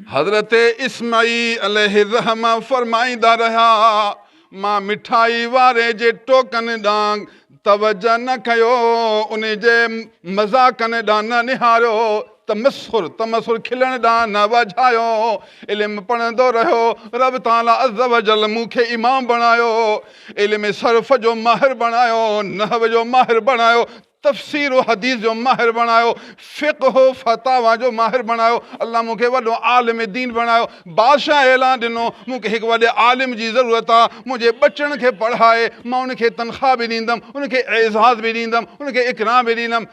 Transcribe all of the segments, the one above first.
हज़रत इस्माईल अलैहिर्रहम फरमाईंदा रहा, मां मिठाई वारे जे टोकन ॾांहुं तवजह न कयो, उन जे मज़ाकनि ॾांहुं न निहारियो, तमसुर खिलण ॾांहुं न वझायो, इल्मु पढ़ंदो रहियो। रब ताला अज़्ज़ व जल मूंखे इमाम बणायो, इल्मु सर्फ़ जो माहिर बणायो, नहव जो माहिर बणायो, तफ़सीर व हदीस जो माहिर बणायो, फ़िक़्ह फ़तावा जो माहिर बणायो। अल्लाह मूंखे वॾो आलिम दीन बणायो। बादशाह ऐलान ॾिनो, मूंखे हिकु वॾे आलिम जी ज़रूरत आहे, मुंहिंजे बचनि खे पढ़ाए, मां उनखे तनख़्वाह बि ॾींदुमि, उनखे एज़ाज़ बि ॾींदुमि, उनखे इकराम बि ॾींदुमि।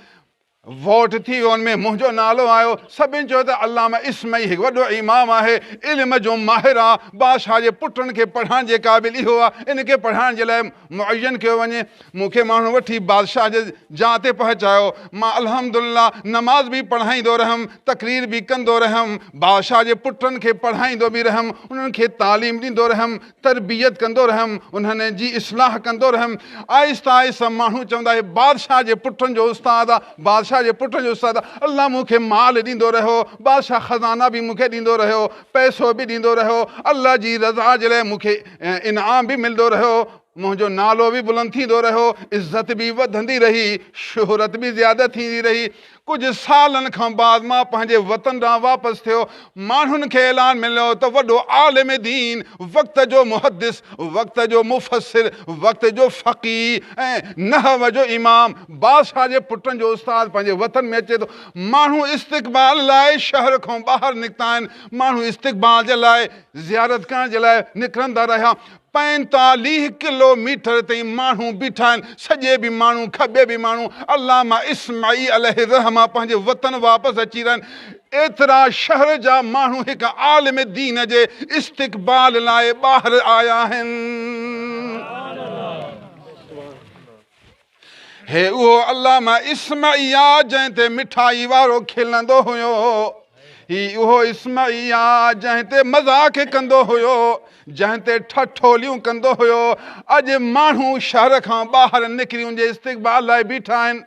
वोट थी वियो, हुनमें मुंहिंजो नालो आयो। सभिनि चयो त अल्लामा इस्माईल हिकु वॾो इमाम आहे, इल्म जो माहिर आहे, बादशाह जे पुटनि खे पढ़ाइण जे क़ाबिल इहो आहे, इनखे पढ़ाइण जे लाइ मुअय्यन कयो वञे। मूंखे माण्हू वठी बादशाह जे जाइ ते पहुचायो। मां अल्हम्दुलिल्लाह नमाज़ बि पढ़ाईंदो रहियुमि, तक़रीर बि कंदो रहियुमि, बादशाह जे पुटनि खे पढ़ाईंदो बि रहियुमि, उन्हनि खे तालीम ॾींदो रहियुमि, तरबियत कंदो रहियुमि, उन्हनि जी इस्लाह कंदो रहियुमि। आहिस्ता आहिस्ता माण्हू चवंदा हे बादशाह जे पुटनि जो उस्तादु आहे, बादशाह जे पुट जो उस्तादु आहे। अल्लाह मूंखे माल ॾींदो रहियो, बादशाह ख़ज़ाना बि मूंखे ॾींदो रहियो, पैसो बि ॾींदो रहियो, अल्लाह जी रज़ा जे लाइ मूंखे इनाम बि मिलंदो रहियो, मुंहिंजो नालो बि बुलंद थींदो रहियो, इज़त बि वधंदी रही, शुहरत बि ज़्यादा थींदी रही। कुझु सालनि खां बाद मां पंहिंजे वतन ॾांहुं वापसि थियो। माण्हुनि खे ऐलान मिलियो त वॾो आलिम दीन, वक़्त जो मुहदिस, वक़्त जो मुफ़सिर, वक़्त जो फ़क़ीह ऐं नहव जो इमाम, बादशाह जे पुटनि जो उस्तादु पंहिंजे वतन में अचे थो। माण्हू इस्तक़बाल लाइ शहर खां ॿाहिरि निकिता आहिनि, माण्हू इस्तक़बाल जे लाइ, ज़ियारत करण जे लाइ निकिरंदा रहिया। 45 किलोमीटर ताईं माण्हू बीठा आहिनि, सॼे बि माण्हू, खॿे बि माण्हू। अल्लामा इस्माईल अलैहिर्रहम पंहिंजे वतन वापसि अची रहिया आहिनि। एतिरा शहर जा माण्हू हिकु आलिम दीन जे इस्तक़बाल लाइ ॿाहिरि आया आहिनि। हे उहो अल्लामा इस्माईल आहे जंहिं ते मिठाई वारो खिलंदो हुयो, ही उहो इस्माईल आहे जंहिं ते मज़ाक कंदो हुयो, जंहिं ते ठठोलियूं कंदो हुयो। अॼु माण्हू शहर खां ॿाहिरि निकिरी उनजे इस्तक़बाल लाइ बीठा आहिनि।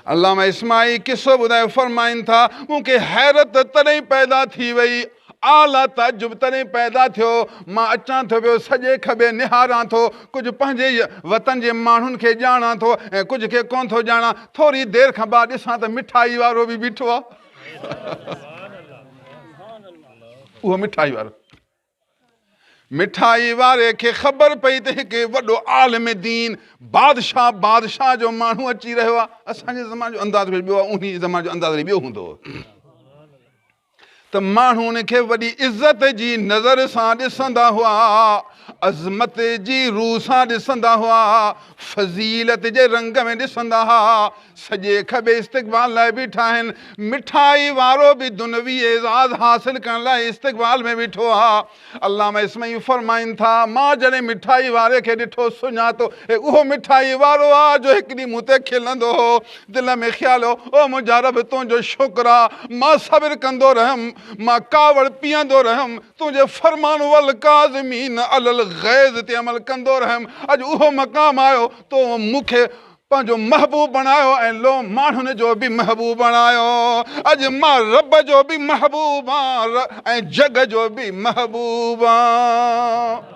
अल्लामा इस्माईल किसो ॿुधाए फरमाइनि था, मूंखे हैरत तॾहिं पैदा थी वई, आला ताजुब तॾहिं पैदा थियो, मां अचां थो पियो, सॼे खॿे निहारां थो, कुझु पंहिंजे वतन जे माण्हुनि खे ॼाणा थो ऐं कुझु खे कोन थो ॼाणा। थोरी देरि खां बाद ॾिसां त मिठाई वारो बि बीठो आहे। उहो मिठाई वारो, मिठाई वारे खे ख़बर पई त हिकु वॾो आलिम दीन, बादशाह जो माण्हू अची रहियो आहे। असांजे ज़माने जो अंदाज़ ॿियो आहे, उन ज़माने जो अंदाज़ ॿियो हूंदो त माण्हू उनखे वॾी इज़त जी नज़र सां ॾिसंदा हुआ, अज़मत जी रूह सां ॾिसंदा हुआ, फज़ीलत जे रंग में ॾिसंदा हुआ। सॼे खॿे इस्तक़बाल लाइ बीठा आहिनि। मिठाई वारो बि दुनवी एज़ाज़ हासिल करण लाइ इस्तक़बाल में बीठो आहे। अल्लामा इस्माईल फरमाइनि था, मां जॾहिं मिठाई वारे खे ॾिठो, सुञातो हे उहो मिठाई वारो आहे जो हिकु ॾींहुं मूं ते खिलंदो हो। दिलि में ख़्यालु हो, ओ मुंहिंजा रब तुंहिंजो शुक्र आहे, मां सब्र कंदो रहियुमि, मां कावड़ पीअंदो रहियुमि, तुंहिंजे फरमान वल काज़िमीन अलल ग़ैज़ ते अमल कंदो रहियुमि। अॼु उहो मक़ाम आयो, तो मूंखे पंहिंजो महबूब बणायो ऐं लो माण्हुनि जो बि महबूब बणायो। अॼु मां रब जो बि महबूब आहियां ऐं जग जो बि महबूब आहियां।